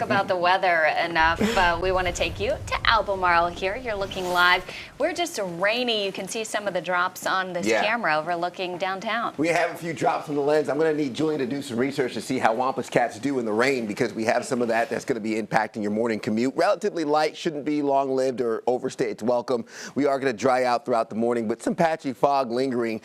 About the weather enough. We want to take you to Albemarle here. You're looking live. We're just rainy. You can see some of the drops on this camera overlooking downtown. We have a few drops on the lens. I'm going to need Julian to do some research to see how Wampus cats do in the rain, because we have some of that's going to be impacting your morning commute. Relatively light, shouldn't be long-lived or overstay its welcome. We are going to dry out throughout the morning, but some patchy fog lingering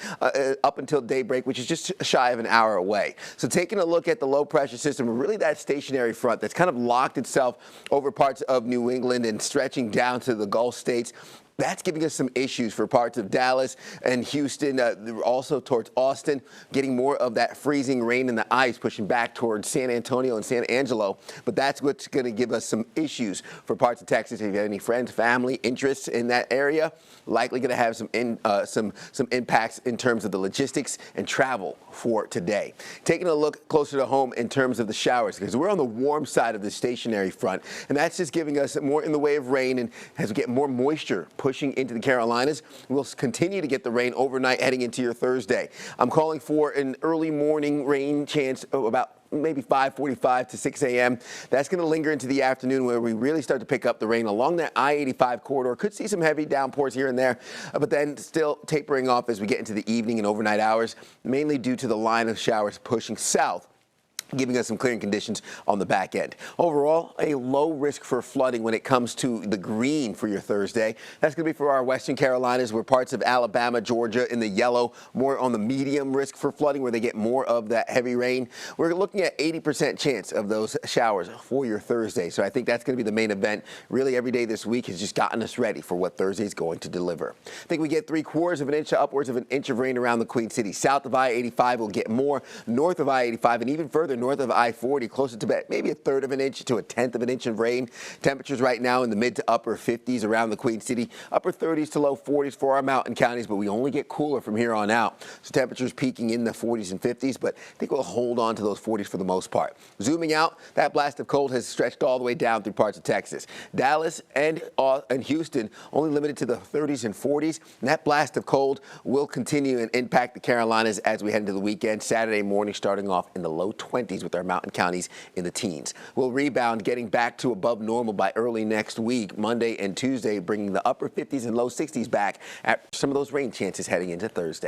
up until daybreak, which is just shy of an hour away. So taking a look at the low-pressure system, really that stationary front that's kind of locked itself over parts of New England and stretching down to the Gulf states. That's giving us some issues for parts of Dallas and Houston, also towards Austin, getting more of that freezing rain and the ice pushing back towards San Antonio and San Angelo. But that's what's going to give us some issues for parts of Texas. If you have any friends, family, interests in that area, likely going to have some impacts in terms of the logistics and travel for today. Taking a look closer to home in terms of the showers, because we're on the warm side of the stationary front, and that's just giving us more in the way of rain, and as we get more moisture pushing into the Carolinas, we'll continue to get the rain overnight heading into your Thursday. I'm calling for an early morning rain chance of about maybe 5:45 to 6 a.m. That's going to linger into the afternoon, where we really start to pick up the rain along that I-85 corridor. Could see some heavy downpours here and there, but then still tapering off as we get into the evening and overnight hours, mainly due to the line of showers pushing south, giving us some clearing conditions on the back end. Overall, a low risk for flooding when it comes to the green for your Thursday. That's going to be for our western Carolinas, where parts of Alabama, Georgia in the yellow, more on the medium risk for flooding, where they get more of that heavy rain. We're looking at 80% chance of those showers for your Thursday. So I think that's going to be the main event. Really, every day this week has just gotten us ready for what Thursday is going to deliver. I think we get 3/4 of an inch to upwards of an inch of rain around the Queen City. South of I-85 will get more, north of I-85 and even further north of I-40, closer to maybe 1/3 of an inch to 1/10 of an inch of rain. Temperatures right now in the mid to upper 50s around the Queen City, upper 30s to low 40s for our mountain counties, but we only get cooler from here on out. So temperatures peaking in the 40s and 50s, but I think we'll hold on to those 40s for the most part. Zooming out, that blast of cold has stretched all the way down through parts of Texas. Dallas and Houston only limited to the 30s and 40s, and that blast of cold will continue and impact the Carolinas as we head into the weekend. Saturday morning starting off in the low 20s with our mountain counties in the teens. We'll rebound, getting back to above normal by early next week. Monday and Tuesday bringing the upper 50s and low 60s back at some of those rain chances heading into Thursday.